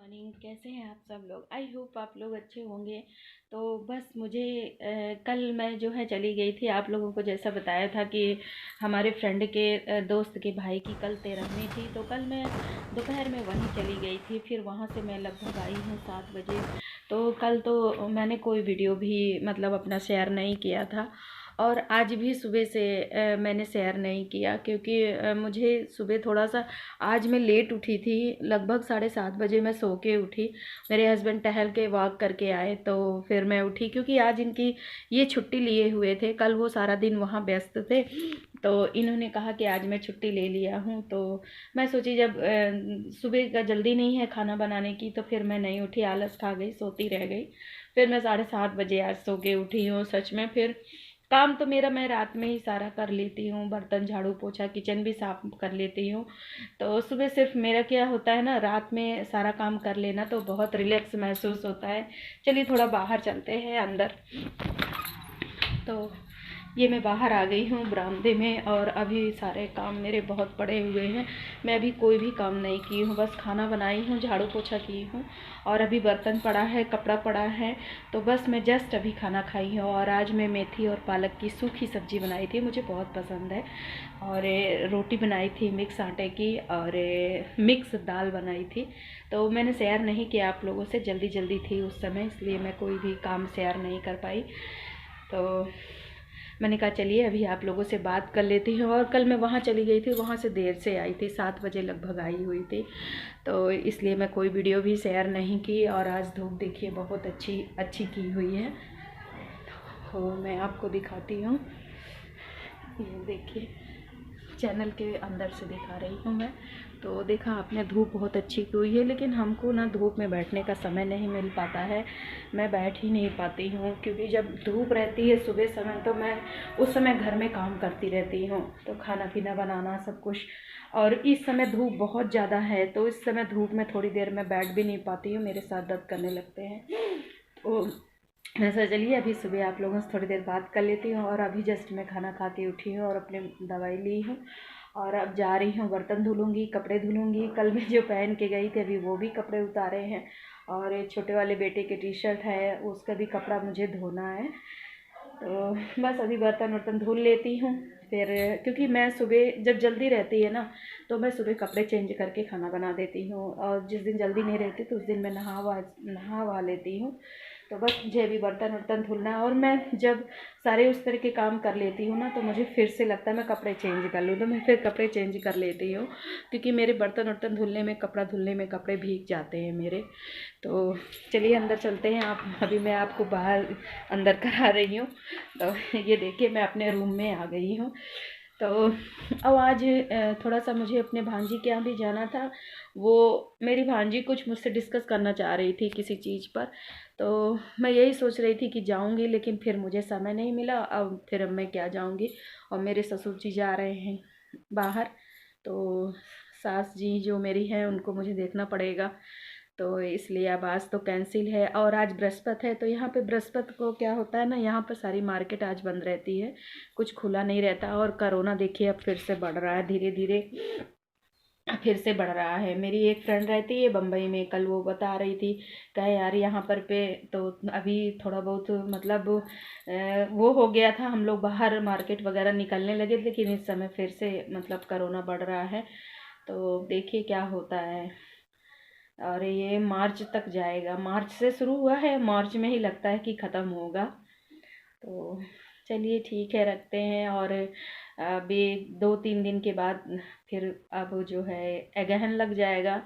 Morning. कैसे हैं आप सब लोग? आई होप आप लोग अच्छे होंगे। तो बस मुझे कल मैं जो है चली गई थी, आप लोगों को जैसा बताया था कि हमारे फ्रेंड के दोस्त के भाई की कल 13वीं थी। तो कल मैं दोपहर में वहीं चली गई थी, फिर वहाँ से मैं लगभग आई हूँ 7 बजे। तो कल तो मैंने कोई वीडियो भी मतलब अपना शेयर नहीं किया था, और आज भी सुबह से मैंने शेयर नहीं किया, क्योंकि मुझे सुबह थोड़ा सा, आज मैं लेट उठी थी, लगभग 7:30 बजे मैं सो के उठी। मेरे हस्बैंड टहल के वॉक करके आए तो फिर मैं उठी, क्योंकि आज इनकी ये छुट्टी लिए हुए थे, कल वो सारा दिन वहाँ व्यस्त थे। तो इन्होंने कहा कि आज मैं छुट्टी ले लिया हूँ। तो मैं सोची जब सुबह का जल्दी नहीं है खाना बनाने की, तो फिर मैं नहीं उठी, आलस खा गई, सोती रह गई। फिर मैं 7:30 बजे आज सो के उठी हूँ सच में। फिर काम तो मेरा मैं रात में ही सारा कर लेती हूँ, बर्तन झाड़ू पोछा किचन भी साफ कर लेती हूँ। तो सुबह सिर्फ मेरा क्या होता है ना, रात में सारा काम कर लेना तो बहुत रिलैक्स महसूस होता है। चलिए थोड़ा बाहर चलते हैं अंदर। तो ये मैं बाहर आ गई हूँ बरामदे में, और अभी सारे काम मेरे बहुत पड़े हुए हैं। मैं अभी कोई भी काम नहीं की हूँ, बस खाना बनाई हूँ, झाड़ू पोछा की हूँ, और अभी बर्तन पड़ा है, कपड़ा पड़ा है। तो बस मैं जस्ट अभी खाना खाई हूँ। और आज मैं मेथी और पालक की सूखी सब्जी बनाई थी, मुझे बहुत पसंद है। और रोटी बनाई थी मिक्स आटे की, और मिक्स दाल बनाई थी। तो मैंने शेयर नहीं किया आप लोगों से, जल्दी जल्दी थी उस समय, इसलिए मैं कोई भी काम शेयर नहीं कर पाई। तो मैंने कहा चलिए अभी आप लोगों से बात कर लेती हूँ। और कल मैं वहाँ चली गई थी, वहाँ से देर से आई थी, 7 बजे लगभग आई हुई थी। तो इसलिए मैं कोई वीडियो भी शेयर नहीं की। और आज धूप देखिए बहुत अच्छी अच्छी की हुई है। तो मैं आपको दिखाती हूँ, ये देखिए, चैनल के अंदर से दिखा रही हूँ मैं। तो देखा आपने, धूप बहुत अच्छी की हुई है, लेकिन हमको ना धूप में बैठने का समय नहीं मिल पाता है। मैं बैठ ही नहीं पाती हूँ, क्योंकि जब धूप रहती है सुबह समय, तो मैं उस समय घर में काम करती रहती हूँ, तो खाना पीना बनाना सब कुछ। और इस समय धूप बहुत ज़्यादा है, तो इस समय धूप में थोड़ी देर मैं बैठ भी नहीं पाती हूँ, मेरे साथ दर्द करने लगते हैं। तो ऐसा, चलिए अभी सुबह आप लोगों से थोड़ी देर बात कर लेती हूँ। और अभी जस्ट मैं खाना खा के उठी हूँ और अपने दवाई ली हूँ, और अब जा रही हूँ, बर्तन धुलूँगी, कपड़े धुलूँगी। कल मैं जो पहन के गई थी अभी वो भी कपड़े उतारे हैं, और ये छोटे वाले बेटे की टी शर्ट है, उसका भी कपड़ा मुझे धोना है। तो बस अभी बर्तन वर्तन धुल लेती हूँ फिर, क्योंकि मैं सुबह जब जल्दी रहती है ना, तो मैं सुबह कपड़े चेंज करके खाना बना देती हूँ, और जिस दिन जल्दी नहीं रहती तो उस दिन मैं नहा लेती हूँ। तो बस मुझे अभी बर्तन वर्तन धुलना है। और मैं जब सारे उस तरह के काम कर लेती हूँ ना, तो मुझे फिर से लगता है मैं कपड़े चेंज कर लूँ, तो मैं फिर कपड़े चेंज कर लेती हूँ, क्योंकि मेरे बर्तन वर्तन धुलने में, कपड़ा धुलने में कपड़े भीग जाते हैं मेरे। तो चलिए अंदर चलते हैं। आप, अभी मैं आपको बाहर अंदर करा रही हूँ। तो ये देखिए मैं अपने रूम में आ गई हूँ। तो अब आज थोड़ा सा मुझे अपने भांजी के यहाँ भी जाना था। वो, मेरी भांजी कुछ मुझसे डिस्कस करना चाह रही थी किसी चीज़ पर। तो मैं यही सोच रही थी कि जाऊंगी, लेकिन फिर मुझे समय नहीं मिला। अब मैं क्या जाऊंगी, और मेरे ससुर जी जा रहे हैं बाहर। तो सास जी जो मेरी हैं उनको मुझे देखना पड़ेगा, तो इसलिए अब आज तो कैंसिल है। और आज बृहस्पति है, तो यहाँ पे बृहस्पति को क्या होता है ना, यहाँ पर सारी मार्केट आज बंद रहती है, कुछ खुला नहीं रहता। और कोरोना देखिए अब फिर से बढ़ रहा है, धीरे धीरे फिर से बढ़ रहा है। मेरी एक फ्रेंड रहती है बम्बई में, कल वो बता रही थी, कहे यार यहाँ पर पे तो अभी थोड़ा बहुत मतलब वो हो गया था, हम लोग बाहर मार्केट वगैरह निकलने लगे, लेकिन इस समय फिर से मतलब कोरोना बढ़ रहा है। तो देखिए क्या होता है। और ये मार्च तक जाएगा, मार्च से शुरू हुआ है, मार्च में ही लगता है कि ख़त्म होगा। तो चलिए ठीक है, रखते हैं। और अभी 2-3 दिन के बाद फिर अब जो है अगहन लग जाएगा।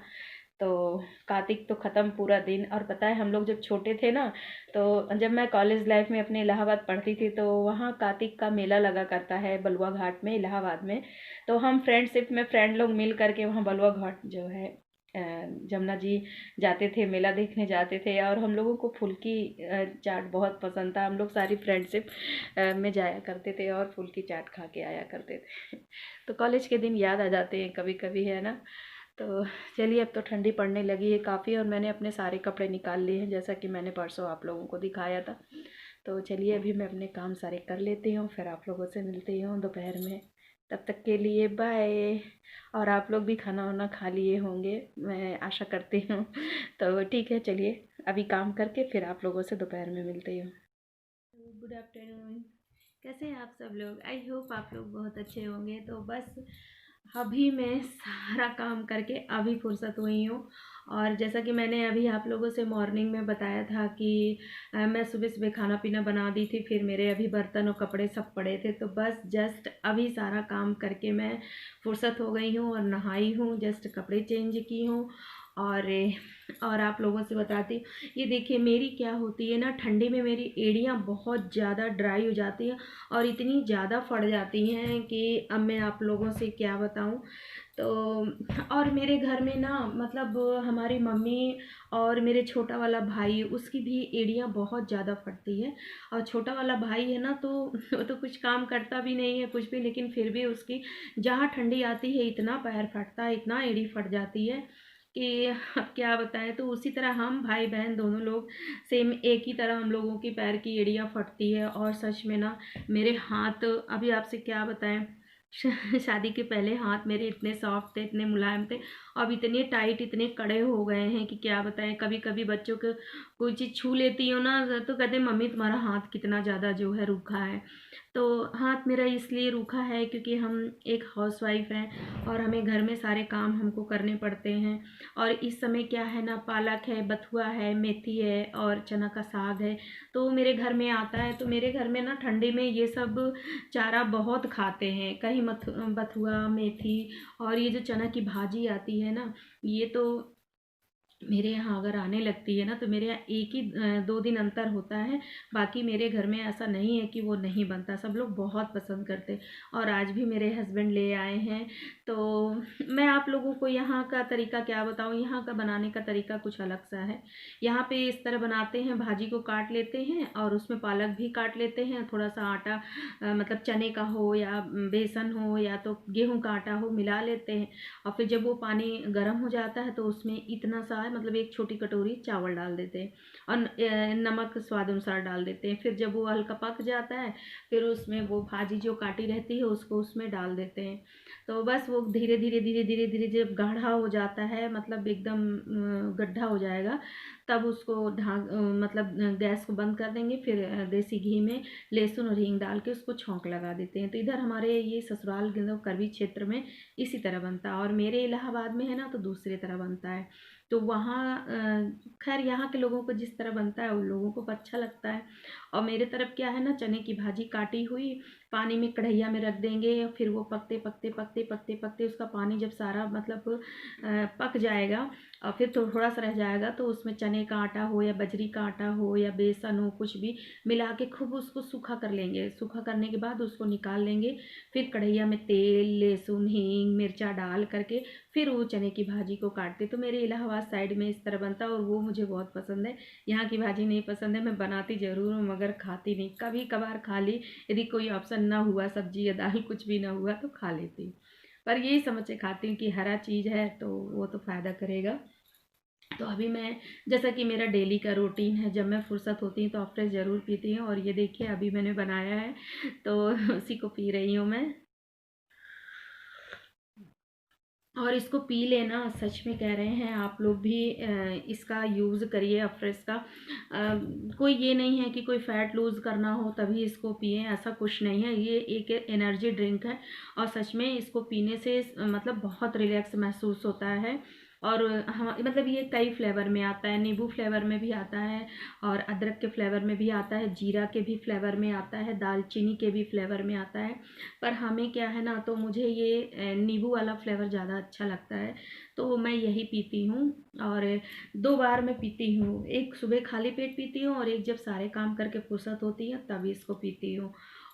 तो कार्तिक तो ख़त्म पूरा दिन। और पता है हम लोग जब छोटे थे ना, तो जब मैं कॉलेज लाइफ में अपने इलाहाबाद पढ़ती थी, तो वहाँ कार्तिक का मेला लगा करता है बलुआ घाट में, इलाहाबाद में। तो हम फ्रेंडशिप में फ्रेंड लोग मिल करके वहाँ बलुआ घाट जो है, जमुना जी, जाते थे, मेला देखने जाते थे। और हम लोगों को फुल्की चाट बहुत पसंद था, हम लोग सारी फ्रेंडशिप में जाया करते थे और फुल्की चाट खा के आया करते थे। तो कॉलेज के दिन याद आ जाते हैं कभी कभी, है ना। तो चलिए अब तो ठंडी पड़ने लगी है काफ़ी, और मैंने अपने सारे कपड़े निकाल लिए हैं, जैसा कि मैंने परसों आप लोगों को दिखाया था। तो चलिए अभी मैं अपने काम सारे कर लेती हूँ, फिर आप लोगों से मिलती हूँ दोपहर में। तब तक के लिए बाय। और आप लोग भी खाना वाना खा लिए होंगे, मैं आशा करती हूँ। तो ठीक है, चलिए अभी काम करके फिर आप लोगों से दोपहर में मिलती हूँ। Good afternoon. कैसे हैं आप सब लोग? आई होप आप लोग बहुत अच्छे होंगे। तो बस अभी मैं सारा काम करके अभी फुर्सत हुई हूँ। और जैसा कि मैंने अभी आप लोगों से मॉर्निंग में बताया था कि मैं सुबह सुबह खाना पीना बना दी थी, फिर मेरे अभी बर्तन और कपड़े सब पड़े थे, तो बस जस्ट अभी सारा काम करके मैं फुर्सत हो गई हूँ और नहाई हूँ, जस्ट कपड़े चेंज की हूँ। और आप लोगों से बताती हूँ, ये देखिए मेरी क्या होती है ना, ठंडी में मेरी एड़ियाँ बहुत ज़्यादा ड्राई हो जाती हैं और इतनी ज़्यादा फट जाती हैं कि अब मैं आप लोगों से क्या बताऊँ। तो और मेरे घर में ना मतलब हमारी मम्मी और मेरे छोटा वाला भाई, उसकी भी एड़ियाँ बहुत ज़्यादा फटती है। और छोटा वाला भाई है ना, तो वो तो कुछ काम करता भी नहीं है कुछ भी, लेकिन फिर भी उसकी जहाँ ठंडी आती है इतना पैर फटता है, इतना एड़ी फट जाती है कि अब क्या बताएं। तो उसी तरह हम भाई बहन दोनों लोग सेम एक ही तरह हम लोगों की पैर की एड़ियाँ फटती है। और सच में ना मेरे हाथ, अभी आपसे क्या बताएं, शादी के पहले हाथ मेरे इतने सॉफ्ट थे, इतने मुलायम थे, अब इतने टाइट, इतने कड़े हो गए हैं कि क्या बताएं। कभी कभी बच्चों को कोई चीज़ छू लेती हो ना तो कहते हैं मम्मी तुम्हारा हाथ कितना ज़्यादा जो है रूखा है। तो हाथ मेरा इसलिए रूखा है क्योंकि हम एक हाउसवाइफ हैं और हमें घर में सारे काम हमको करने पड़ते हैं। और इस समय क्या है ना, पालक है, बथुआ है, मेथी है और चना का साग है, तो मेरे घर में आता है। तो मेरे घर में ना ठंडी में ये सब चारा बहुत खाते हैं, कहीं बथुआ, मेथी और ये जो चना की भाजी आती है ना, ये तो मेरे यहाँ अगर आने लगती है ना तो मेरे यहाँ एक ही 2 दिन अंतर होता है। बाकी मेरे घर में ऐसा नहीं है कि वो नहीं बनता, सब लोग बहुत पसंद करते। और आज भी मेरे हस्बैंड ले आए हैं। तो मैं आप लोगों को यहाँ का तरीका क्या बताऊँ, यहाँ का बनाने का तरीका कुछ अलग सा है। यहाँ पे इस तरह बनाते हैं, भाजी को काट लेते हैं और उसमें पालक भी काट लेते हैं, थोड़ा सा आटा मतलब चने का हो या बेसन हो या तो गेहूँ का आटा हो, मिला लेते हैं। और फिर जब वो पानी गर्म हो जाता है तो उसमें इतना सा मतलब एक छोटी कटोरी चावल डाल देते हैं और नमक स्वाद अनुसार डाल देते हैं। फिर जब वो हल्का पक जाता है फिर उसमें वो भाजी जो काटी रहती है उसको उसमें डाल देते हैं। तो बस वो धीरे धीरे धीरे धीरे धीरे जब गाढ़ा हो जाता है, मतलब एकदम गड्ढा हो जाएगा, तब उसको मतलब गैस को बंद कर देंगे। फिर देसी घी में लहसुन और हींग डाल के उसको छौंक लगा देते हैं। तो इधर हमारे ये ससुराल करवी क्षेत्र में इसी तरह बनता है, और मेरे इलाहाबाद में है ना तो दूसरी तरह बनता है। तो वहाँ खैर यहाँ के लोगों को जिस तरह बनता है उन लोगों को अच्छा लगता है। और मेरे तरफ क्या है ना, चने की भाजी काटी हुई पानी में कढ़ैया में रख देंगे, फिर वो पकते पकते पकते पकते पकते उसका पानी जब सारा मतलब पक जाएगा और फिर थोड़ा सा रह जाएगा तो उसमें चने का आटा हो या बजरी का आटा हो या बेसन हो, कुछ भी मिला के खूब उसको सूखा कर लेंगे। सूखा करने के बाद उसको निकाल लेंगे, फिर कढ़ैया में तेल, लहसुन, हींग, मिर्चा डाल करके फिर वो चने की भाजी को काटते। तो मेरे इलाहाबाद साइड में इस तरह बनता है और वो मुझे बहुत पसंद है। यहाँ की भाजी नहीं पसंद है, मैं बनाती ज़रूर हूँ मगर खाती नहीं, कभी कभार खा ली, यदि कोई ऑप्शन ना हुआ, सब्जी या दाल कुछ भी ना हुआ तो खा लेती हूँ। पर यही समझ के खाती हूँ कि हरा चीज़ है तो वो तो फ़ायदा करेगा। तो अभी मैं, जैसा कि मेरा डेली का रूटीन है, जब मैं फुर्सत होती हूँ तो अफ्रेश ज़रूर पीती हूँ। और ये देखिए अभी मैंने बनाया है तो उसी को पी रही हूँ मैं। और इसको पी लेना, सच में कह रहे हैं आप लोग भी इसका यूज़ करिए अफ्रेश का। कोई ये नहीं है कि कोई फैट लूज़ करना हो तभी इसको पिए, ऐसा कुछ नहीं है। ये एक एनर्जी ड्रिंक है और सच में इसको पीने से मतलब बहुत रिलैक्स महसूस होता है। और हम मतलब ये कई फ्लेवर में आता है, नींबू फ्लेवर में भी आता है और अदरक के फ्लेवर में भी आता है, जीरा के भी फ्लेवर में आता है, दालचीनी के भी फ्लेवर में आता है। पर हमें क्या है ना, तो मुझे ये नींबू वाला फ्लेवर ज़्यादा अच्छा लगता है, तो मैं यही पीती हूँ। और 2 बार मैं पीती हूँ, एक सुबह खाली पेट पीती हूँ और एक जब सारे काम करके फुर्सत होती है तभी इसको पीती हूँ।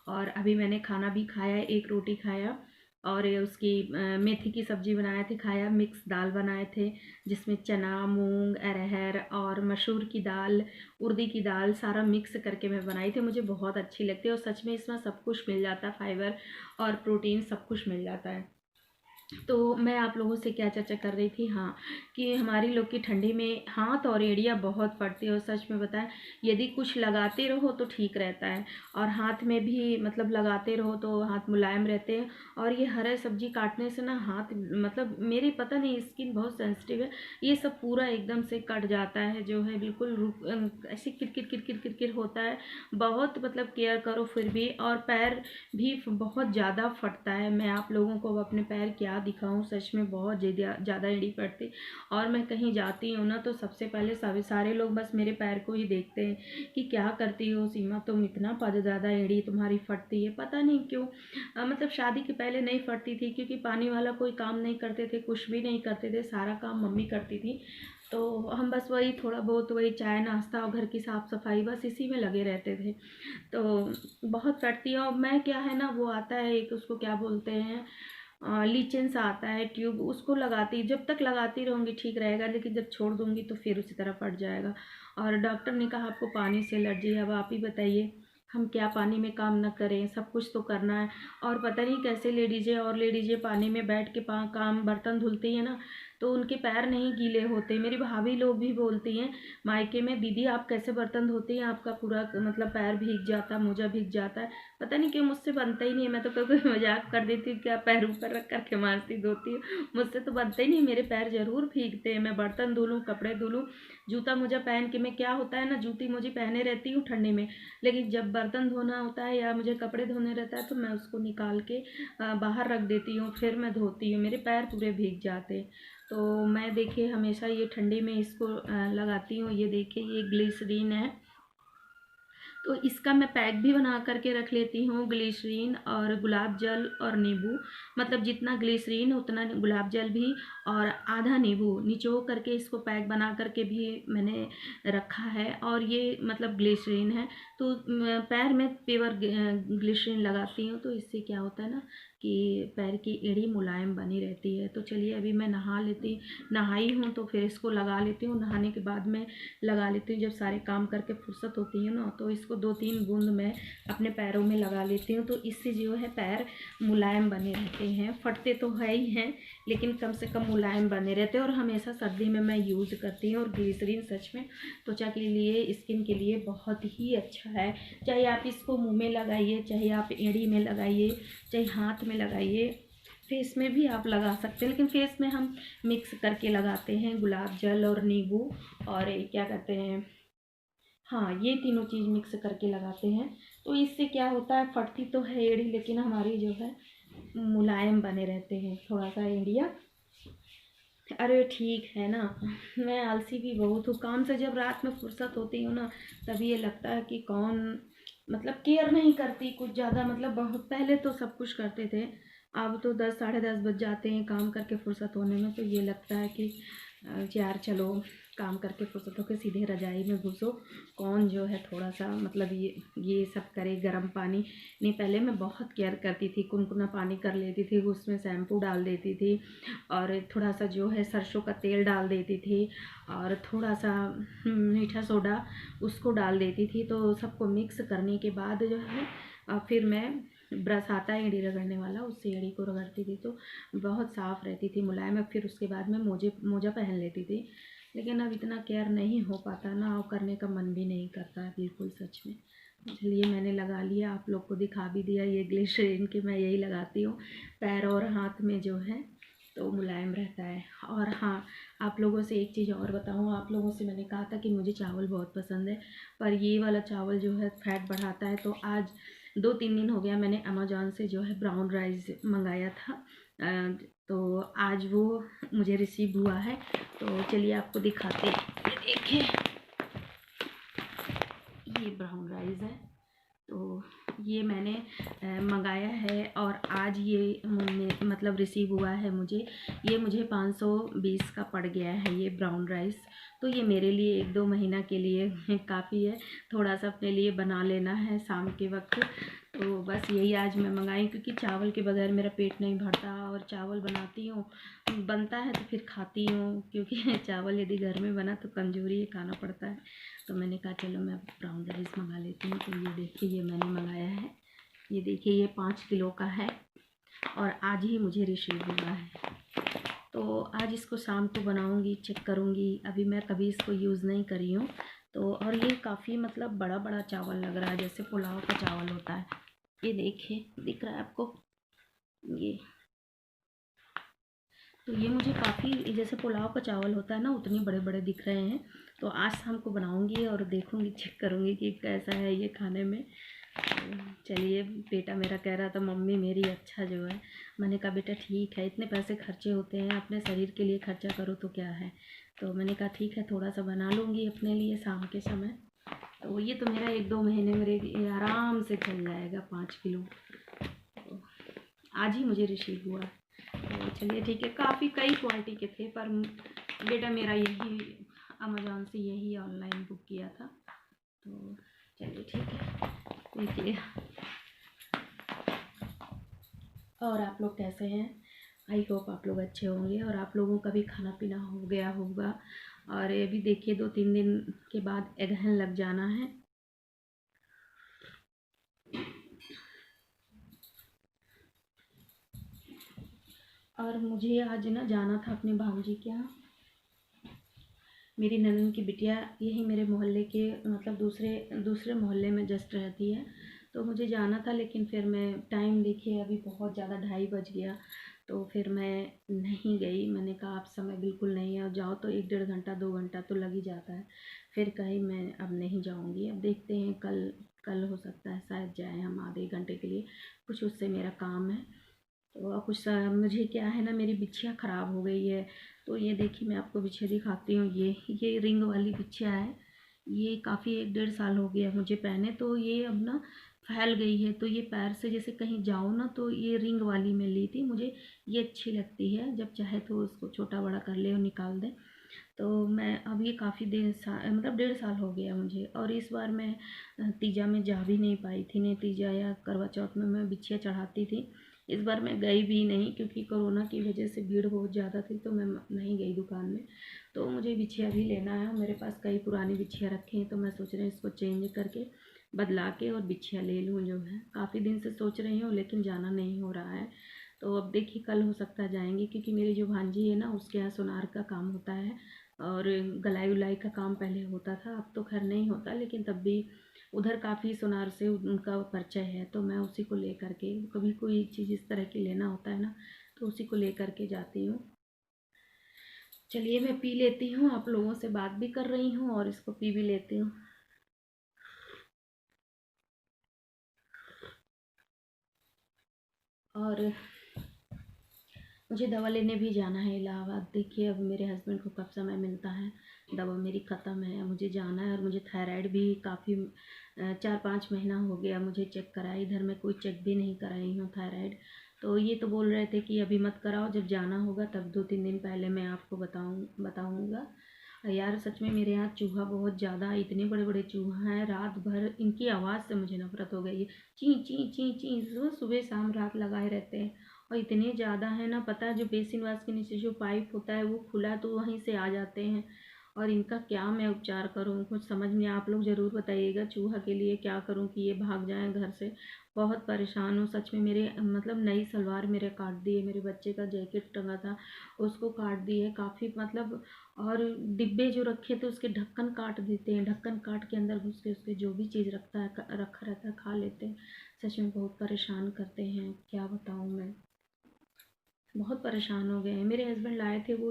और अभी मैंने खाना भी खाया, एक रोटी खाया और उसकी मेथी की सब्जी बनाए थे, खाया, मिक्स दाल बनाए थे जिसमें चना, मूंग, अरहर और मसूर की दाल, उड़दी की दाल सारा मिक्स करके मैं बनाई थी। मुझे बहुत अच्छी लगती है और सच में इसमें सब कुछ मिल जाता है, फाइबर और प्रोटीन सब कुछ मिल जाता है। तो मैं आप लोगों से क्या चर्चा कर रही थी, हाँ, कि हमारी लोग की ठंडी में हाथ और एड़ियाँ बहुत फटती है। और सच में बताएं, यदि कुछ लगाते रहो तो ठीक रहता है, और हाथ में भी मतलब लगाते रहो तो हाथ मुलायम रहते हैं। और ये हरा सब्जी काटने से ना हाथ, मतलब मेरी पता नहीं, स्किन बहुत सेंसिटिव है, ये सब पूरा एकदम से कट जाता है, जो है बिल्कुल ऐसे किरकिर किरकिर किरकिर होता है। बहुत मतलब केयर करो फिर भी। और पैर भी बहुत ज़्यादा फटता है। मैं आप लोगों को अब अपने पैर क्या दिखाऊं, सच में बहुत ज़्यादा एड़ी फटती। और मैं कहीं जाती हूँ ना तो सबसे पहले सभी सारे लोग बस मेरे पैर को ही देखते हैं कि क्या करती हो सीमा, तुम इतना ज़्यादा एड़ी तुम्हारी फटती है। पता नहीं क्यों, मतलब शादी के पहले नहीं फटती थी, क्योंकि पानी वाला कोई काम नहीं करते थे, कुछ भी नहीं करते थे, सारा काम मम्मी करती थी। तो हम बस वही थोड़ा बहुत वही चाय नाश्ता और घर की साफ़ सफाई बस इसी में लगे रहते थे। तो बहुत फटती है। और मैं क्या है ना, वो आता है एक, उसको क्या बोलते हैं, लीचेन सा आता है ट्यूब, उसको लगाती, जब तक लगाती रहूँगी ठीक रहेगा, लेकिन जब छोड़ दूँगी तो फिर उसी तरह फट जाएगा। और डॉक्टर ने कहा आपको पानी से एलर्जी है। अब आप ही बताइए, हम क्या पानी में काम न करें, सब कुछ तो करना है। और पता नहीं कैसे लेडीजें पानी में बैठ के काम बर्तन धुलती है ना, तो उनके पैर नहीं गीले होते। मेरी भाभी लोग भी बोलती हैं मायके में, दीदी आप कैसे बर्तन धोती हैं, आपका पूरा मतलब पैर भीग जाता, मोजा भीग जाता है। पता नहीं क्यों मुझसे बनता ही नहीं है। मैं तो कभी कभी मजाक कर देती हूँ, क्या पैर ऊपर रख करके मारती धोती हूँ, मुझसे तो बनता ही नहीं। मेरे पैर जरूर भीगते हैं, मैं बर्तन धो लूँ, कपड़े धो लूँ, जूता मोजा पहन के, मैं क्या होता है ना, जूती मोजी पहने रहती हूँ ठंडी में, लेकिन जब बर्तन धोना होता है या मुझे कपड़े धोने रहता है तो मैं उसको निकाल के बाहर रख देती हूँ, फिर मैं धोती हूँ, मेरे पैर पूरे भीग जाते। तो मैं देखिए हमेशा ये ठंडी में इसको लगाती हूँ। ये देखिए ये ग्लिसरीन है, तो इसका मैं पैक भी बना करके रख लेती हूँ। ग्लिसरीन और गुलाब जल और नींबू, मतलब जितना ग्लिसरीन उतना गुलाब जल भी, और आधा नींबू निचो करके इसको पैक बना करके भी मैंने रखा है। और ये मतलब ग्लिसरीन है, तो पैर में प्योर ग्लिसरीन लगाती हूँ, तो इससे क्या होता है ना कि पैर की एड़ी मुलायम बनी रहती है। तो चलिए अभी मैं नहाई हूँ तो फिर इसको लगा लेती हूँ। नहाने के बाद में लगा लेती हूँ, जब सारे काम करके फुर्सत होती है ना, तो इसको 2-3 बूंद मैं अपने पैरों में लगा लेती हूँ। तो इससे जो है पैर मुलायम बने रहते हैं, फटते तो है ही हैं, लेकिन कम से कम मुलायम बने रहते हैं। और हमेशा सर्दी में मैं यूज़ करती हूँ। और ग्लिसरीन सच में त्वचा के लिए, स्किन के लिए बहुत ही अच्छा है। चाहे आप इसको मुँह में लगाइए, चाहे आप एड़ी में लगाइए, चाहे हाथ में लगाइए, फेस में भी आप लगा सकते हैं, लेकिन फेस में हम मिक्स करके लगाते हैं, गुलाब जल और नींबू और क्या कहते हैं, हाँ, ये तीनों चीज़ मिक्स करके लगाते हैं। तो इससे क्या होता है, फटती तो है एड़ी, लेकिन हमारी जो है मुलायम बने रहते हैं थोड़ा सा एड़िया। अरे ठीक है ना, मैं आलसी भी बहुत हूँ। काम से जब रात में फुर्सत होती हूँ ना, तभी ये लगता है कि कौन, मतलब केयर नहीं करती कुछ ज़्यादा। मतलब बहुत पहले तो सब कुछ करते थे, अब तो 10 साढ़े 10 बज जाते हैं काम करके फुर्सत होने में। तो ये लगता है कि यार चलो काम करके फुर्सत होकर सीधे रजाई में घुसो, कौन जो है थोड़ा सा मतलब ये सब करे। गर्म पानी नहीं, पहले मैं बहुत केयर करती थी, कुनकुना पानी कर लेती थी, उसमें शैम्पू डाल देती थी, और थोड़ा सा जो है सरसों का तेल डाल देती थी, और थोड़ा सा मीठा सोडा उसको डाल देती थी। तो सबको मिक्स करने के बाद जो है फिर मैं ब्रश आता है एड़ी रगड़ने वाला, उससे एड़ी को रगड़ती थी, तो बहुत साफ़ रहती थी, मुलायम। फिर उसके बाद में मोजा पहन लेती थी। लेकिन अब इतना केयर नहीं हो पाता ना, और करने का मन भी नहीं करता है बिल्कुल, सच में। चलिए मैंने लगा लिया, आप लोग को दिखा भी दिया। ये ग्लिसरीन की मैं यही लगाती हूँ पैर और हाथ में जो है, तो मुलायम रहता है। और हाँ, आप लोगों से एक चीज़ और बताऊँ, आप लोगों से मैंने कहा था कि मुझे चावल बहुत पसंद है, पर ये वाला चावल जो है फैट बढ़ाता है। तो आज 2-3 दिन हो गया, मैंने अमेज़ॉन से जो है ब्राउन राइस मंगाया था, तो आज वो मुझे रिसीव हुआ है। तो चलिए आपको दिखाते हैं, ये देखिए ये ब्राउन राइस है। तो ये मैंने मंगाया है, और आज ये मतलब रिसीव हुआ है मुझे। ये मुझे 520 का पड़ गया है ये ब्राउन राइस। तो ये मेरे लिए 1-2 महीना के लिए काफ़ी है, थोड़ा सा अपने लिए बना लेना है शाम के वक्त। तो बस यही आज मैं मंगाई, क्योंकि चावल के बगैर मेरा पेट नहीं भरता, और चावल बनाती हूँ, बनता है तो फिर खाती हूँ, क्योंकि चावल यदि घर में बना तो कमज़ोरी है, खाना पड़ता है। तो मैंने कहा चलो मैं ब्राउन राइस मंगा लेती हूँ। तो ये देखिए ये मैंने मंगाया है, ये देखिए ये 5 किलो का है, और आज ही मुझे रिसीव हुआ है। तो आज इसको शाम को बनाऊंगी, चेक करूंगी। अभी मैं कभी इसको यूज़ नहीं करी हूँ। तो और ये काफ़ी मतलब बड़ा बड़ा चावल लग रहा है, जैसे पुलाव का चावल होता है। ये देखिए, दिख रहा है आपको ये। तो ये मुझे काफ़ी जैसे पुलाव का चावल होता है ना, उतने बड़े बड़े दिख रहे हैं। तो आज शाम को बनाऊंगी और देखूंगी, चेक करूंगी कि कैसा है ये खाने में। चलिए, बेटा मेरा कह रहा था मम्मी मेरी अच्छा जो है। मैंने कहा बेटा ठीक है, इतने पैसे खर्चे होते हैं, अपने शरीर के लिए खर्चा करो तो क्या है। तो मैंने कहा ठीक है, थोड़ा सा बना लूँगी अपने लिए शाम के समय। तो ये तो मेरा 1-2 महीने मेरे लिए आराम से चल जाएगा, 5 किलो। तो आज ही मुझे रिसीव हुआ। तो चलिए ठीक है, काफ़ी कई क्वालिटी के थे, पर बेटा मेरा यही अमेज़ॉन से यही ऑनलाइन बुक किया था। तो चलिए ठीक है, देखिए। और आप लोग कैसे हैं? आई होप आप लोग अच्छे होंगे और आप लोगों का भी खाना पीना हो गया होगा। और ये भी देखिए 2-3 दिन के बाद अगहन लग जाना है। और मुझे आज ना जाना था अपने भांजी के यहाँ। मेरी ननद की बिटिया यही मेरे मोहल्ले के मतलब दूसरे दूसरे मोहल्ले में जस्ट रहती है। तो मुझे जाना था, लेकिन फिर मैं टाइम देखिए अभी बहुत ज़्यादा 2:30 बज गया। तो फिर मैं नहीं गई। मैंने कहा आप समय बिल्कुल नहीं है, और जाओ तो 1-1.5 घंटा 2 घंटा तो लग ही जाता है। फिर कहीं मैं अब नहीं जाऊँगी। अब देखते हैं, कल कल हो सकता है शायद जाएँ हम आधे घंटे के लिए, कुछ उससे मेरा काम है। तो कुछ मुझे क्या है ना, मेरी बिछिया ख़राब हो गई है। तो ये देखिए मैं आपको बिछिया दिखाती हूँ। ये रिंग वाली बिछिया है। ये काफ़ी 1-1.5 साल हो गया मुझे पहने। तो ये अब ना फैल गई है। तो ये पैर से जैसे कहीं जाओ ना, तो ये रिंग वाली मैं ली थी। मुझे ये अच्छी लगती है, जब चाहे तो उसको छोटा बड़ा कर ले और निकाल दे। तो मैं अब ये काफ़ी देर मतलब 1.5 साल हो गया मुझे। और इस बार मैं तीजा में जा भी नहीं पाई थी। नहीं तीजा या करवा चौथ में मैं बिछिया चढ़ाती थी। इस बार मैं गई भी नहीं, क्योंकि कोरोना की वजह से भीड़ बहुत ज़्यादा थी। तो मैं नहीं गई दुकान में। तो मुझे बिछिया भी लेना है। मेरे पास कई पुरानी बिछिया रखी हैं, तो मैं सोच रही हूँ इसको चेंज करके बदला के और बिछिया ले लूँ जो है। काफ़ी दिन से सोच रही हूँ, लेकिन जाना नहीं हो रहा है। तो अब देखिए कल हो सकता है जाएंगे, क्योंकि मेरी जो भांजी है ना, उसके यहाँ सुनार का काम होता है। और गलाई उलाई का काम पहले होता था, अब तो खैर नहीं होता, लेकिन तब भी उधर काफ़ी सुनार से उनका परिचय है। तो मैं उसी को ले करके, कभी कोई चीज़ इस तरह की लेना होता है ना, तो उसी को ले करके जाती हूँ। चलिए मैं पी लेती हूँ, आप लोगों से बात भी कर रही हूँ और इसको पी भी लेती हूँ। और मुझे दवा लेने भी जाना है इलाहाबाद। देखिए अब मेरे हस्बैंड को कब समय मिलता है। दवा मेरी ख़त्म है, मुझे जाना है। और मुझे थायराइड भी काफ़ी 4-5 महीना हो गया मुझे चेक कराई। इधर मैं कोई चेक भी नहीं कराई हूँ थायराइड। तो ये तो बोल रहे थे कि अभी मत कराओ, जब जाना होगा तब 2-3 दिन पहले मैं आपको बताऊँगा। यार सच में मेरे यहाँ चूहा बहुत ज़्यादा, इतने बड़े बड़े चूहा हैं। रात भर इनकी आवाज़ से मुझे नफरत हो गई है। ची ची ची ची सुबह शाम रात लगाए रहते हैं। और इतने ज़्यादा है ना, पता है जो बेसिन वास के नीचे जो पाइप होता है वो खुला है, तो वहीं से आ जाते हैं। और इनका क्या मैं उपचार करूं, कुछ समझ में आप लोग ज़रूर बताइएगा। चूहा के लिए क्या करूं कि ये भाग जाएं घर से। बहुत परेशान हूँ सच में। मेरे मतलब नई सलवार मेरे काट दी है, मेरे बच्चे का जैकेट टंगा था उसको काट दी है काफ़ी मतलब। और डिब्बे जो रखे थे उसके ढक्कन काट देते हैं, ढक्कन काट के अंदर घुस के उसके जो भी चीज़ रखा रहता है खा लेते हैं। सच में बहुत परेशान करते हैं, क्या बताऊँ मैं। बहुत परेशान हो गए हैं। मेरे हस्बैंड लाए थे वो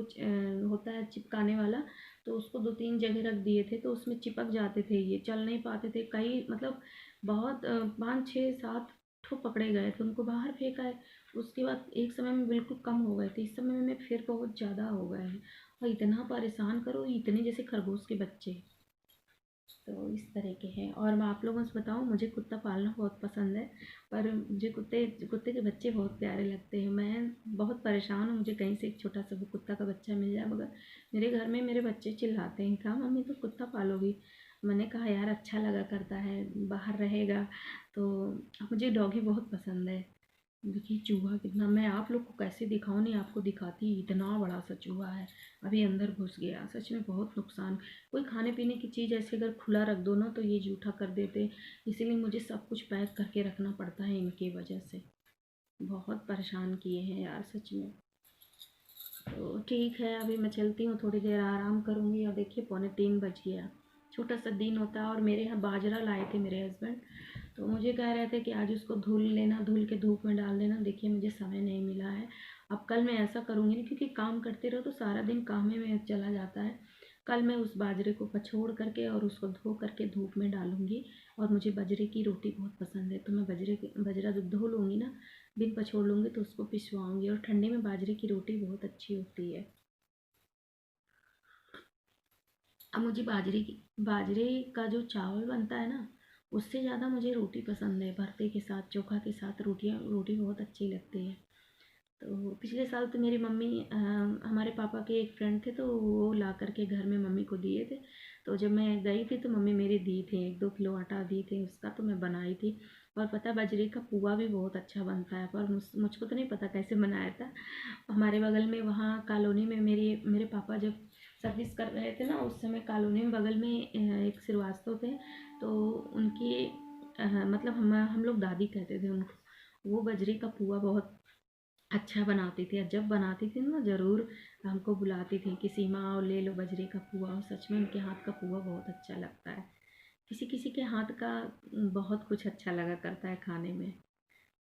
होता है चिपकाने वाला। तो उसको 2-3 जगह रख दिए थे, तो उसमें चिपक जाते थे, ये चल नहीं पाते थे। कई मतलब बहुत 5-6-7 ठो पकड़े गए थे, उनको बाहर फेंका है। उसके बाद एक समय में बिल्कुल कम हो गए थे, इस समय में फिर बहुत ज़्यादा हो गए हैं। और इतना परेशान करो, इतने जैसे खरगोश के बच्चे। तो इस तरह के हैं। और मैं आप लोगों से बताऊं, मुझे कुत्ता पालना बहुत पसंद है। पर मुझे कुत्ते कुत्ते के बच्चे बहुत प्यारे लगते हैं। मैं बहुत परेशान हूँ, मुझे कहीं से एक छोटा सा भी कुत्ता का बच्चा मिल जाए। मगर मेरे घर में मेरे बच्चे चिल्लाते हैं, कहा मम्मी तो कुत्ता पालोगी। मैंने कहा यार अच्छा लगा करता है, बाहर रहेगा। तो मुझे डॉगी बहुत पसंद है। देखिए चूहा कितना, मैं आप लोग को कैसे दिखाऊं, नहीं आपको दिखाती। इतना बड़ा सा चूहा है, अभी अंदर घुस गया। सच में बहुत नुकसान। कोई खाने पीने की चीज़ ऐसे अगर खुला रख दो ना, तो ये जूठा कर देते। इसीलिए मुझे सब कुछ पैक करके रखना पड़ता है इनकी वजह से। बहुत परेशान किए हैं यार सच में। तो ठीक है, अभी मैं चलती हूँ, थोड़ी देर आराम करूँगी। और देखिए 2:45 बज गया। छोटा सा दिन होता है। और मेरे यहाँ बाजरा लाए थे मेरे हस्बैंड, तो मुझे कह रहे थे कि आज उसको धुल लेना, धुल के धूप में डाल देना। देखिए मुझे समय नहीं मिला है। अब कल मैं ऐसा करूँगी नहीं, क्योंकि काम करते रहो तो सारा दिन काम में चला जाता है। कल मैं उस बाजरे को पछोड़ करके और उसको धो करके धूप में डालूँगी। और मुझे बाजरे की रोटी बहुत पसंद है, तो मैं बाजरा जब धो लूँगी ना, बिन पछोड़ लूँगी, तो उसको पिसवाऊँगी। और ठंडी में बाजरे की रोटी बहुत अच्छी होती है। अब मुझे बाजरे का जो चावल बनता है ना, उससे ज़्यादा मुझे रोटी पसंद है। भरते के साथ, चोखा के साथ रोटी बहुत अच्छी लगती है। तो पिछले साल तो मेरी मम्मी हमारे पापा के एक फ्रेंड थे, तो वो ला करके घर में मम्मी को दिए थे। तो जब मैं गई थी तो मम्मी मेरी दी थी, 1-2 किलो आटा दी थी उसका, तो मैं बनाई थी। और पता है, बाजरे का पुआ भी बहुत अच्छा बनता है, पर मुझको तो नहीं पता कैसे बनाया था। हमारे बगल में वहाँ कॉलोनी में मेरे पापा जब सर्विस कर रहे थे ना, उस समय कॉलोनी में बगल में एक श्रीवास्तव थे। तो उनकी मतलब हम लोग दादी कहते थे उनको। वो बाजरे का पुआ बहुत अच्छा बनाती थी। और जब बनाती थी ना, ज़रूर हमको बुलाती थी कि सीमा आओ ले लो बाजरे का पुआ। और सच में उनके हाथ का पुआ बहुत अच्छा लगता है। किसी किसी के हाथ का बहुत कुछ अच्छा लगा करता है खाने में।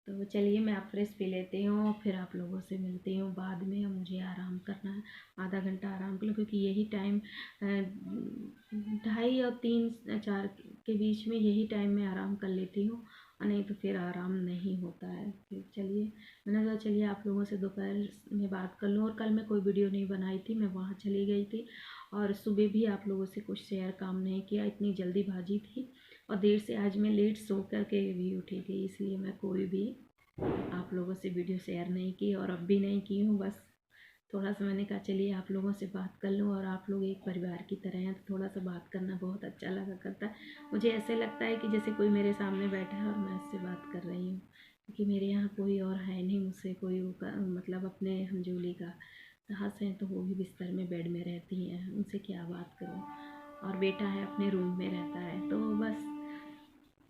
तो चलिए मैं आप फ्रेश पी लेती हूँ, फिर आप लोगों से मिलती हूँ बाद में। अब मुझे आराम करना है, आधा घंटा आराम कर लूँ, क्योंकि यही टाइम 2:30 और 3-4 के बीच में यही टाइम में आराम कर लेती हूँ। और नहीं तो फिर आराम नहीं होता है। फिर चलिए, मैंने कहा चलिए आप लोगों से दोपहर में बात कर लूँ। और कल मैं कोई वीडियो नहीं बनाई थी, मैं वहाँ चली गई थी। और सुबह भी आप लोगों से कुछ शेयर काम नहीं किया, इतनी जल्दीबाजी थी। और देर से आज मैं लेट सो करके भी उठी थी, इसलिए मैं कोई भी आप लोगों से वीडियो शेयर नहीं की, और अब भी नहीं की हूँ। बस थोड़ा सा मैंने कहा चलिए आप लोगों से बात कर लूँ। और आप लोग एक परिवार की तरह हैं, तो थोड़ा सा बात करना बहुत अच्छा लगा करता है। मुझे ऐसे लगता है कि जैसे कोई मेरे सामने बैठा है और मैं उससे बात कर रही हूँ, क्योंकि मेरे यहाँ कोई और है नहीं मुझसे कोई मतलब अपने हमजोली का। सास हैं तो वो भी बिस्तर में बेड में रहती हैं, उनसे क्या बात करूँ। और बेटा है अपने रूम में रहता है। तो बस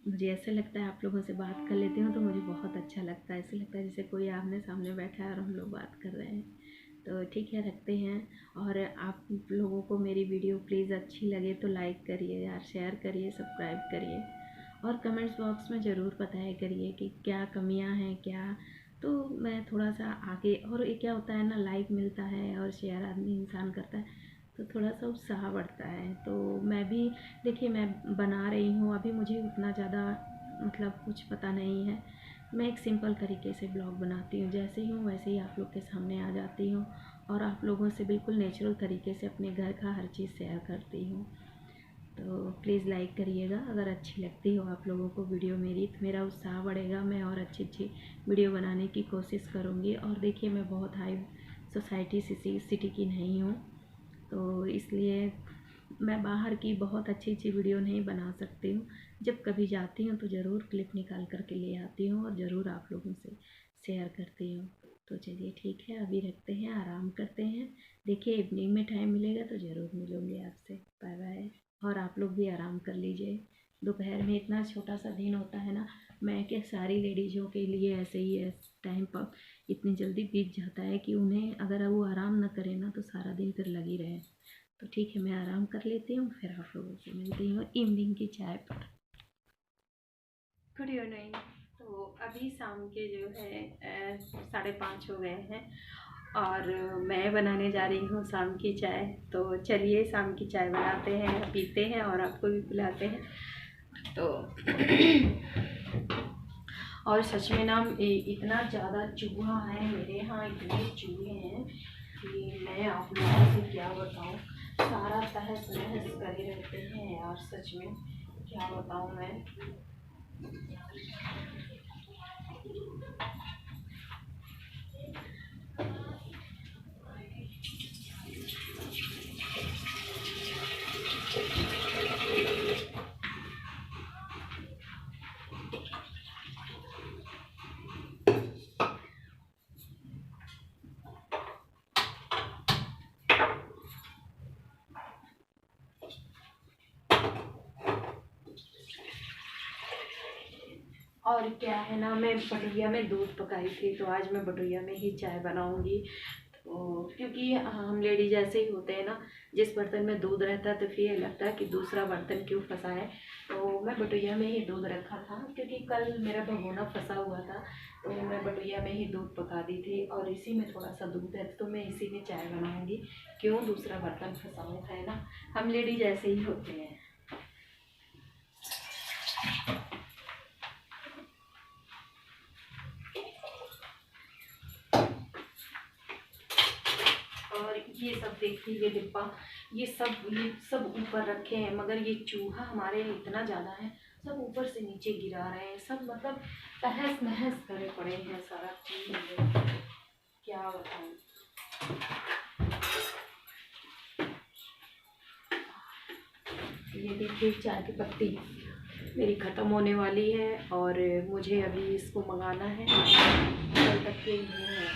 मुझे ऐसा लगता है आप लोगों से बात कर लेती हूँ तो मुझे बहुत अच्छा लगता है। ऐसे लगता है जैसे कोई आमने सामने बैठा है और हम लोग बात कर रहे हैं। तो ठीक है, रखते हैं। और आप लोगों को मेरी वीडियो प्लीज़ अच्छी लगे तो लाइक करिए यार, शेयर करिए, सब्सक्राइब करिए। और कमेंट्स बॉक्स में ज़रूर बताया करिए कि क्या कमियां हैं क्या। तो मैं थोड़ा सा आगे, और ये क्या होता है ना, लाइक मिलता है और शेयर आदमी इंसान करता है, तो थोड़ा सा उत्साह बढ़ता है। तो मैं भी, देखिए मैं बना रही हूँ अभी, मुझे उतना ज़्यादा मतलब कुछ पता नहीं है। मैं एक सिंपल तरीके से ब्लॉग बनाती हूँ, जैसे ही हूँ वैसे ही आप लोग के सामने आ जाती हूँ। और आप लोगों से बिल्कुल नेचुरल तरीके से अपने घर का हर चीज़ शेयर करती हूँ। तो प्लीज़ लाइक करिएगा, अगर अच्छी लगती हो आप लोगों को वीडियो मेरी, तो मेरा उत्साह बढ़ेगा। मैं और अच्छी अच्छी वीडियो बनाने की कोशिश करूँगी। और देखिए मैं बहुत हाई सोसाइटी सिटी की नहीं हूँ, तो इसलिए मैं बाहर की बहुत अच्छी अच्छी वीडियो नहीं बना सकती हूँ। जब कभी जाती हूँ तो ज़रूर क्लिप निकाल करके ले आती हूँ और ज़रूर आप लोगों से शेयर करती हूँ। तो चलिए ठीक है, अभी रखते हैं, आराम करते हैं। देखिए इवनिंग में टाइम मिलेगा तो ज़रूर मिलूँगी आपसे। Bye bye. और आप लोग भी आराम कर लीजिए। दोपहर में इतना छोटा सा दिन होता है ना, मैं क्या सारी लेडीज़ों के लिए ऐसे ही है। टाइम पर इतनी जल्दी बीत जाता है कि उन्हें अगर वो आराम ना करें ना, तो सारा दिन फिर लगी रहे। तो ठीक है, मैं आराम कर लेती हूँ, फिर आप लोगों से मिलती हूँ इवनिंग की चाय पर। Good evening. तो अभी शाम के जो है 5:30 हो गए हैं, और मैं बनाने जा रही हूँ शाम की चाय। तो चलिए शाम की चाय बनाते हैं, पीते हैं और आपको भी पिलाते हैं। तो और सच में ना इतना ज़्यादा चूहा है मेरे यहाँ, इतने चूहे हैं कि मैं आप लोगों से क्या बताऊँ। सारा तहस नहस करे रहते हैं यार, सच में क्या बताऊँ मैं। और क्या है ना, मैं बटुइया में दूध पकाई थी, तो आज मैं बटुइया में ही चाय बनाऊंगी। तो क्योंकि हम लेडीज ऐसे ही होते हैं ना, जिस बर्तन में दूध रहता है तो फिर ये लगता है कि दूसरा बर्तन क्यों फंसा है। तो मैं बटुइया में ही दूध रखा था, क्योंकि कल मेरा भगोना फंसा हुआ था, तो मैं बटुइया में ही दूध पका दी थी, और इसी में थोड़ा सा दूध है तो मैं इसी में चाय बनाऊंगी। क्यों दूसरा बर्तन फंसा हुआ है ना, हम लेडीज ऐसे ही होते हैं। और ये सब देखिए, ये डिब्बा, ये सब ऊपर रखे हैं, मगर ये चूहा हमारे इतना ज़्यादा है, सब ऊपर से नीचे गिरा रहे हैं, सब मतलब तहस नहस करे पड़े हैं सारा चीज। क्या बताऊं। ये देखिए चाय की पत्ती मेरी ख़त्म होने वाली है, और मुझे अभी इसको मंगाना है, कल तक के लिए है।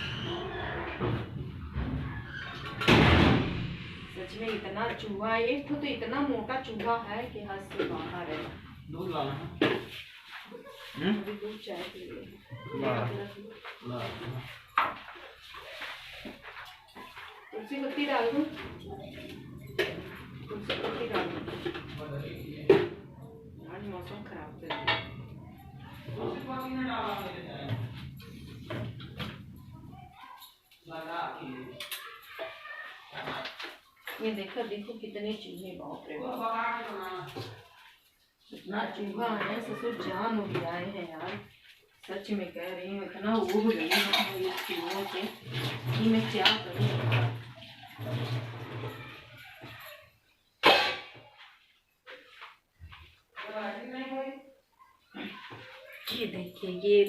सच में इतना चूहा, एक तो इतना मोटा चूहा है कि हद से बाहर है। दूध लाना है, अभी दूध चाय पी तुलसी पत्ती डाल दूँ, तुलसी पत्ती डाल दूँ, आज मौसम खराब कर दिया। ये देखो देखो कितने चूहे, बाप रे बाप, इतना चूहा है, ससुर जान उड़ आए हैं यार। सच में कह रही हूँ, इतना उब गई हूँ इस चूहों से कि मैं क्या करूँ। ये देखिए, ये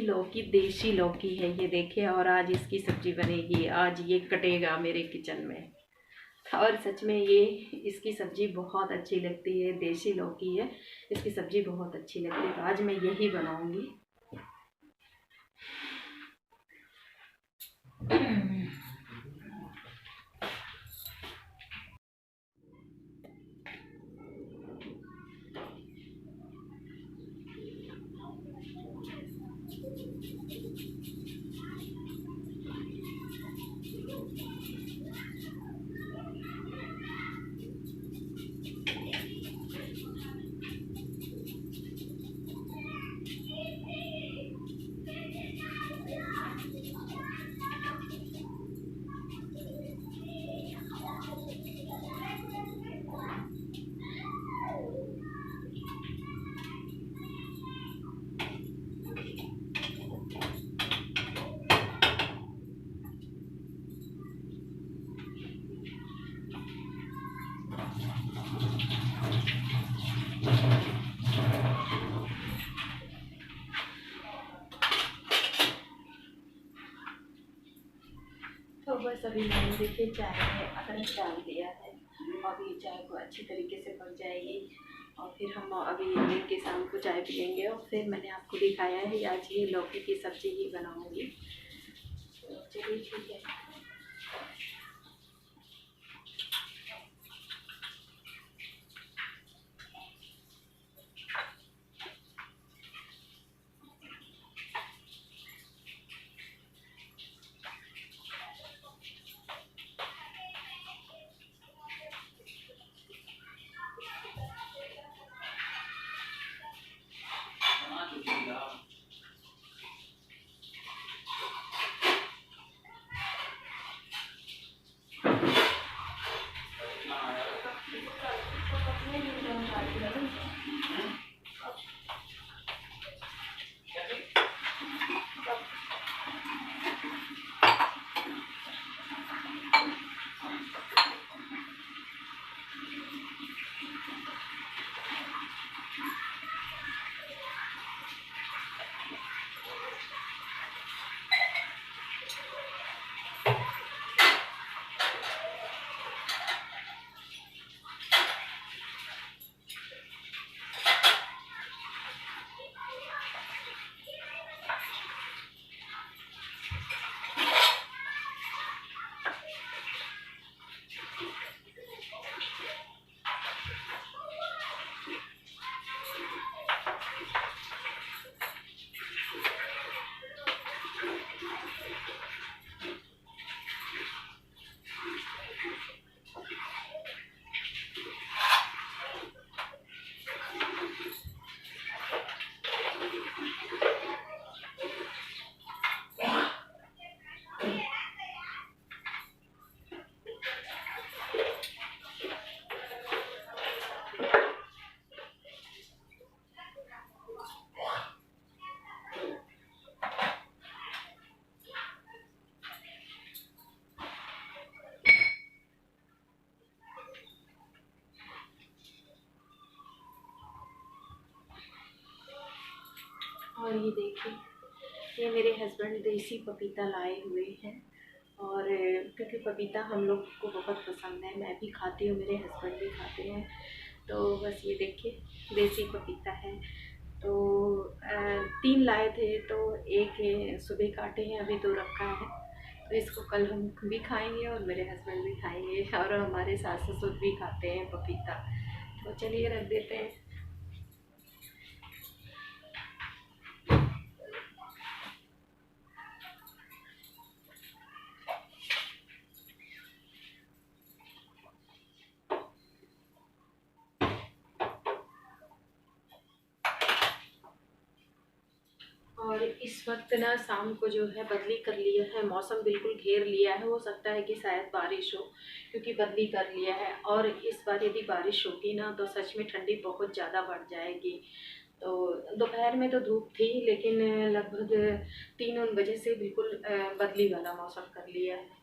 लौकी देसी लौकी है, ये देखिए। और आज इसकी सब्जी बनेगी, आज ये कटेगा मेरे किचन में। और सच में ये इसकी सब्जी बहुत अच्छी लगती है, देसी लौकी है, इसकी सब्जी बहुत अच्छी लगती है, तो आज मैं यही बनाऊंगी। तो बस अभी मैंने देखिए चाय में अदरक डाल दिया है, अभी चाय को अच्छी तरीके से पक जाएगी, और फिर हम अभी दिन के शाम को चाय पियेंगे। और फिर मैंने आपको दिखाया है आज ये लौकी की सब्ज़ी ही बनाऊंगी। तो चलिए ठीक है। ये देखिए, ये मेरे हस्बैंड देसी पपीता लाए हुए हैं। और क्योंकि पपीता हम लोग को बहुत पसंद है, मैं भी खाती हूँ, मेरे हस्बैंड भी खाते हैं। तो बस ये देखिए देसी पपीता है। तो 3 लाए थे, तो एक सुबह काटे हैं, अभी 2 रखा है। तो इसको कल हम भी खाएंगे और मेरे हस्बैंड भी खाएंगे और हमारे सास ससुर भी खाते हैं पपीता। तो चलिए रख देते हैं। और इस वक्त ना शाम को जो है बदली कर लिया है, मौसम बिल्कुल घेर लिया है। हो सकता है कि शायद बारिश हो, क्योंकि बदली कर लिया है। और इस बार यदि बारिश होगी ना तो सच में ठंडी बहुत ज़्यादा बढ़ जाएगी। तो दोपहर में तो धूप थी, लेकिन लगभग 3 बजे से बिल्कुल बदली वाला मौसम कर लिया है।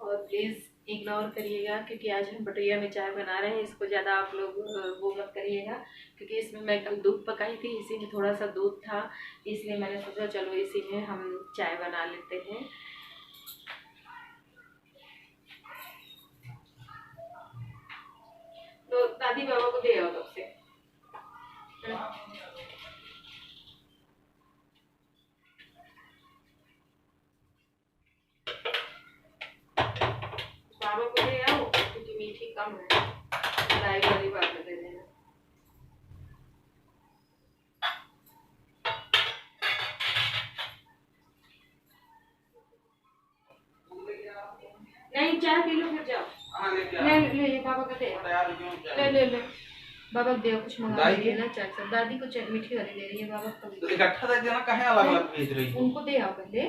और प्लीज़ इग्नोर करिएगा, क्योंकि आज हम बटुइया में चाय बना रहे हैं। इसको ज़्यादा आप लोग वो मत करिएगा, क्योंकि इसमें मैं कल दूध पकाई थी, इसी में थोड़ा सा दूध था, इसलिए मैंने सोचा चलो इसी में हम चाय बना लेते हैं। तो दादी बाबा को दे आओ तब से। बाबा को दे आओ, क्योंकि मीठी कम है, मलाई वाली बात दे देना। नहीं, चाय पी लो फिर जाओ। ले ले ले, बाबा को दे, ले ले ले, बाबा को दे, कुछ मंगा रही है ना चाय सब। दादी को मीठी वाली दे रही है, बाबा को तो इकट्ठा दे देना, काहे अलग अलग भेज रही है? उनको दे आओ पहले,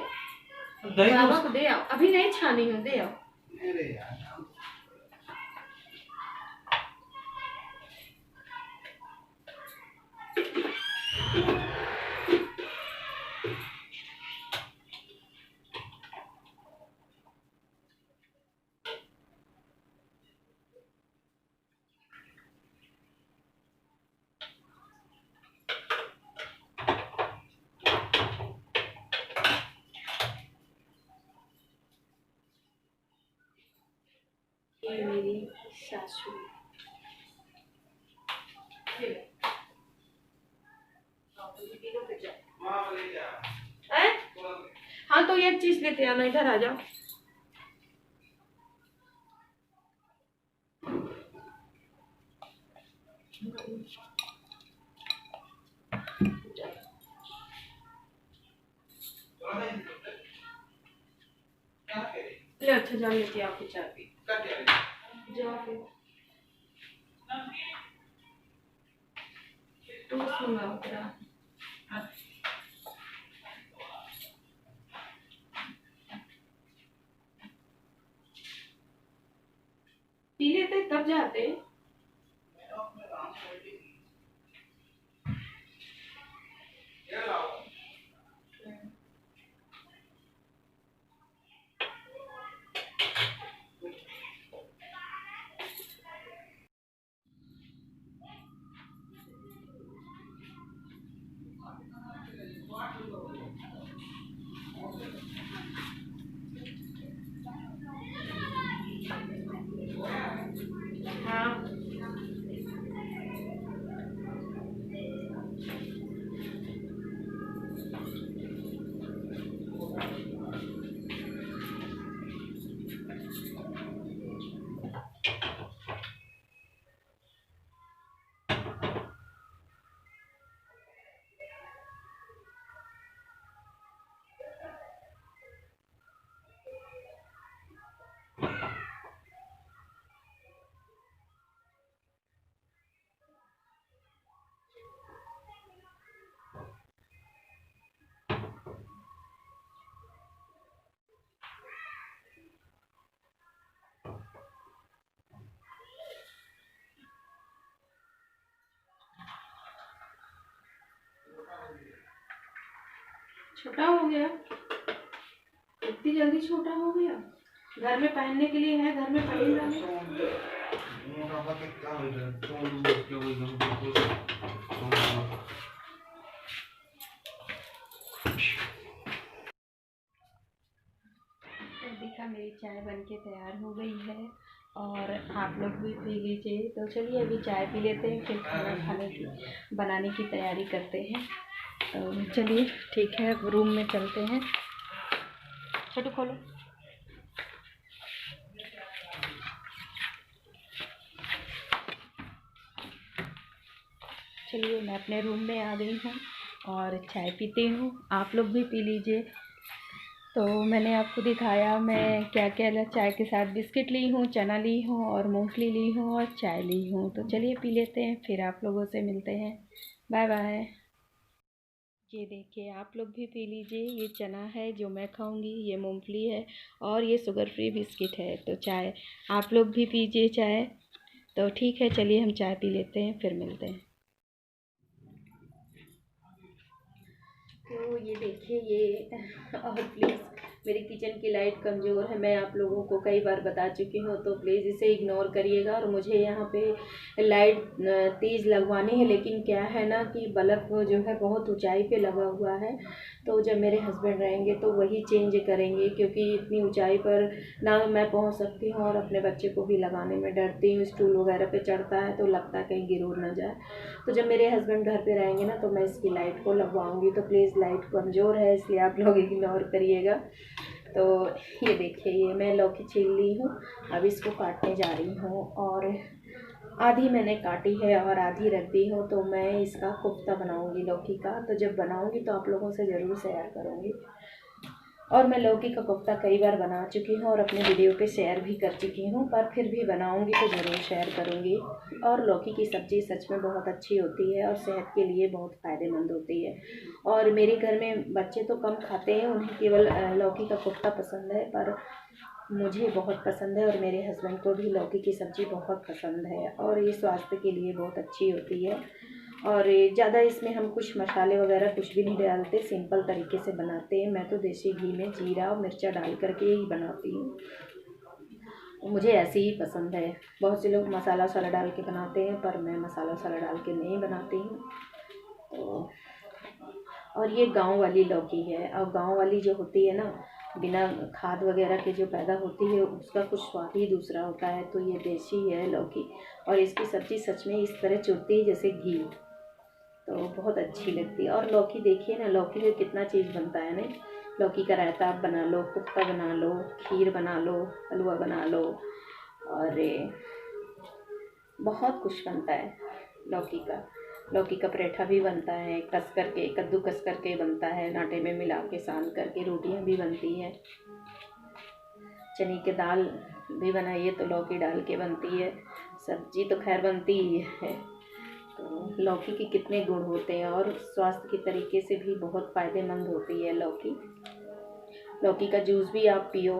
बाबा को दे आओ, अभी नहीं छानी हो, दे आओ। अरे यार, ये मेरी सासू। हाँ तो एक चीज लेते आना, इधर आ जाओ। ले अच्छा जान लेती है आपकी चाय पी जाओ फिर। तो सुनाओ तेरा। पी लेते तब जाते। हाँ छोटा हो गया। इतनी जल्दी छोटा हो गया। घर में पहनने के लिए है, घर में पहनेगा नहीं। देखा मेरी चाय बनके तैयार हो गई है और आप लोग भी पी लीजिए। तो चलिए अभी चाय पी लेते हैं, फिर खाना खाने की बनाने की तैयारी करते हैं। तो चलिए ठीक है, रूम में चलते हैं। छोटू खोलो। चलिए मैं अपने रूम में आ गई हूँ और चाय पीती हूँ, आप लोग भी पी लीजिए। तो मैंने आपको दिखाया मैं क्या क्या चाय के साथ बिस्किट ली हूँ, चना ली हूँ और मूंगफली ली हूँ और चाय ली हूँ। तो चलिए पी लेते हैं, फिर आप लोगों से मिलते हैं। Bye bye. ये देखिए आप लोग भी पी लीजिए। ये चना है जो मैं खाऊंगी, ये मूंगफली है और ये शुगर फ्री बिस्किट है। तो चाय आप लोग भी पीजिए चाय। तो ठीक है, चलिए हम चाय पी लेते हैं, फिर मिलते हैं। तो ये देखिए ये और प्लीज़ मेरी किचन की लाइट कमज़ोर है, मैं आप लोगों को कई बार बता चुकी हूँ, तो प्लीज़ इसे इग्नोर करिएगा। और मुझे यहाँ पे लाइट तेज़ लगवानी है, लेकिन क्या है ना कि बल्ब जो है बहुत ऊंचाई पे लगा हुआ है। तो जब मेरे हस्बैंड रहेंगे तो वही चेंज करेंगे, क्योंकि इतनी ऊंचाई पर ना मैं पहुँच सकती हूँ और अपने बच्चे को भी लगाने में डरती हूँ। स्टूल वगैरह पे चढ़ता है तो लगता है कहीं गिर उड़ ना जाए। तो जब मेरे हस्बैंड घर पे रहेंगे ना तो मैं इसकी लाइट को लगवाऊंगी। तो प्लीज़ लाइट कमज़ोर है इसलिए आप लोग इग्नोर करिएगा। तो ये देखिए ये मैं लौकी छील ली हूँ, अब इसको काटने जा रही हूँ और आधी मैंने काटी है और आधी रख दी हूँ। तो मैं इसका कोफ्ता बनाऊंगी लौकी का। तो जब बनाऊंगी तो आप लोगों से ज़रूर शेयर करूँगी। और मैं लौकी का कोफ्ता कई बार बना चुकी हूँ और अपने वीडियो पे शेयर भी कर चुकी हूँ, पर फिर भी बनाऊँगी तो ज़रूर शेयर करूँगी। और लौकी की सब्ज़ी सच में बहुत अच्छी होती है और सेहत के लिए बहुत फ़ायदेमंद होती है। और मेरे घर में बच्चे तो कम खाते हैं, उन्हें केवल लौकी का कोफ्ता पसंद है, पर मुझे बहुत पसंद है और मेरे हस्बैंड को भी लौकी की सब्ज़ी बहुत पसंद है। और ये स्वास्थ्य के लिए बहुत अच्छी होती है। और ज़्यादा इसमें हम कुछ मसाले वगैरह कुछ भी नहीं डालते, सिंपल तरीके से बनाते हैं। मैं तो देसी घी में जीरा और मिर्चा डाल करके ही बनाती हूँ, मुझे ऐसे ही पसंद है। बहुत से लोग मसाला वसाला डाल के बनाते हैं, पर मैं मसाला वसाला डाल के नहीं बनाती हूँ। तो और ये गांव वाली लौकी है, और गांव वाली जो होती है ना, बिना खाद वगैरह के जो पैदा होती है, उसका कुछ स्वाद ही दूसरा होता है। तो ये देसी है लौकी, और इसकी सब्ज़ी सच में इस तरह चुभती है जैसे घी, तो बहुत अच्छी लगती है। और लौकी देखिए ना, लौकी से कितना चीज़ बनता है ना। लौकी का रायता आप बना लो, कोफ्ता बना लो, खीर बना लो, हलवा बना लो, और बहुत कुछ बनता है लौकी का। लौकी का पराठा भी बनता है, कस करके कद्दू कस करके बनता है, आटे में मिला के सान करके रोटियां भी बनती हैं। चने की दाल भी बनाइए तो लौकी डाल के बनती है। सब्जी तो खैर बनती ही है। तो लौकी के कितने गुण होते हैं, और स्वास्थ्य के तरीके से भी बहुत फ़ायदेमंद होती है लौकी। लौकी का जूस भी आप पियो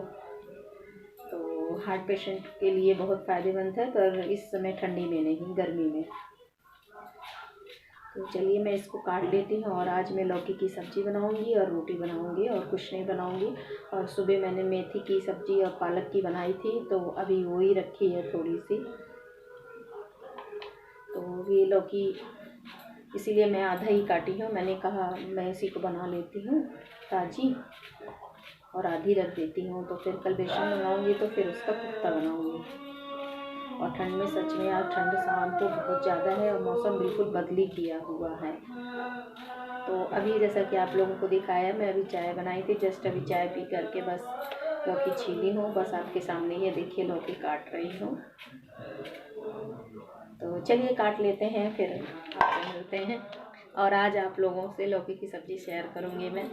तो हार्ट पेशेंट के लिए बहुत फ़ायदेमंद है, पर इस समय ठंडी में नहीं, गर्मी में। तो चलिए मैं इसको काट लेती हूँ, और आज मैं लौकी की सब्ज़ी बनाऊँगी और रोटी बनाऊँगी और कुछ नहीं बनाऊँगी। और सुबह मैंने मेथी की सब्ज़ी और पालक की बनाई थी, तो अभी वही रखी है थोड़ी सी। तो ये लौकी इसीलिए मैं आधा ही काटी हूँ, मैंने कहा मैं इसी को बना लेती हूँ ताज़ी, और आधी रख देती हूँ। तो फिर कल बेसन बनाऊँगी तो फिर उसका कोफ्ता बनाऊँगी। और ठंड में सच में यार, ठंड शाम को बहुत ज़्यादा है और मौसम बिल्कुल बदली किया हुआ है। तो अभी जैसा कि आप लोगों को दिखाया, मैं अभी चाय बनाई थी, जस्ट अभी चाय पी करके बस लौकी छीली हूँ, बस आपके सामने ये देखिए लौकी काट रही हूँ। तो चलिए काट लेते हैं, फिर आपसे मिलते हैं। और आज आप लोगों से लौकी की सब्ज़ी शेयर करूँगी मैं।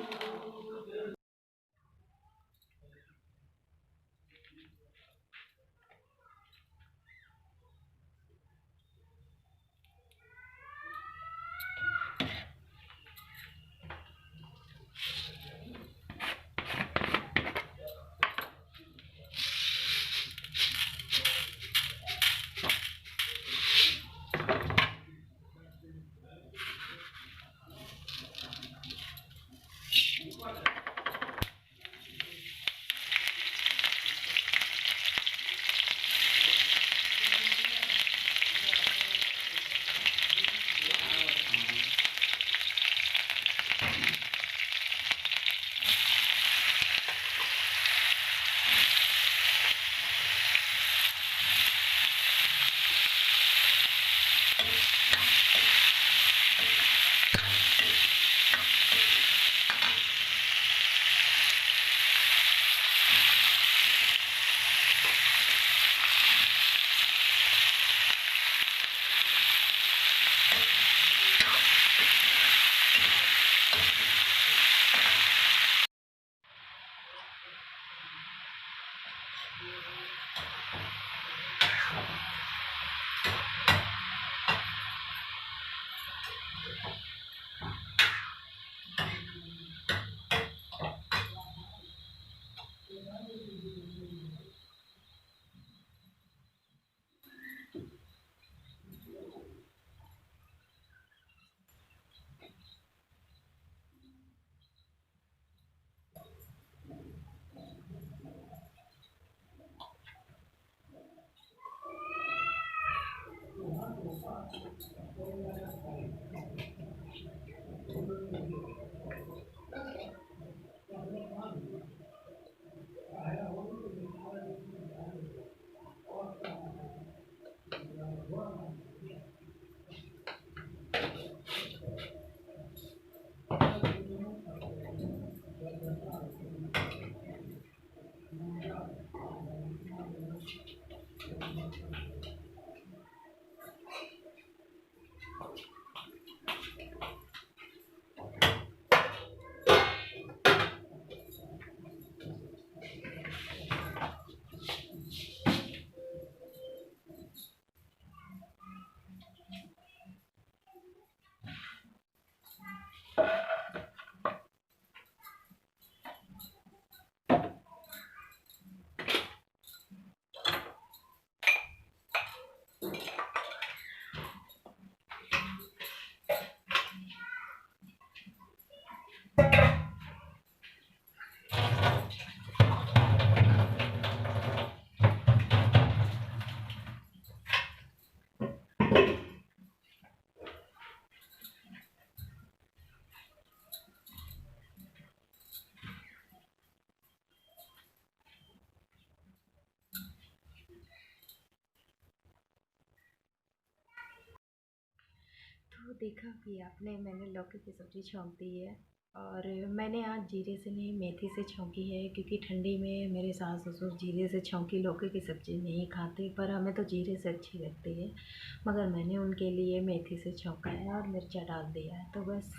तो देखा कि आपने, मैंने लौकी की सब्ज़ी छौंक दी है। और मैंने आज जीरे से नहीं, मेथी से छौंकी है, क्योंकि ठंडी में मेरे सास ससुर जीरे से छौंकी लौकी की सब्ज़ी नहीं खाते, पर हमें तो जीरे से अच्छी लगती है। मगर मैंने उनके लिए मेथी से छौंका है और मिर्चा डाल दिया है, तो बस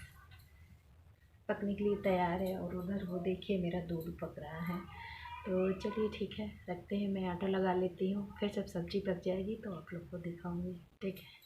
पकने के लिए तैयार है। और उधर वो देखिए मेरा दूध पक रहा है। तो चलिए ठीक है, रखते हैं, मैं आटा लगा लेती हूँ, फिर जब सब्ज़ी पक जाएगी तो आप लोग को दिखाऊँगी। ठीक है।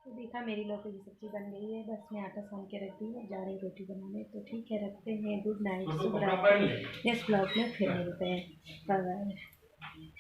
तो देखा मेरी लौकी की सब्ज़ी बन गई है, बस मैं आटा सान के रख दी और जा रही रोटी बनाने। तो ठीक है, रखते हैं, गुड नाइट, शुभ रात्रि। नेक्स्ट ब्लॉग में फिर मिलते हैं, बाय बाय।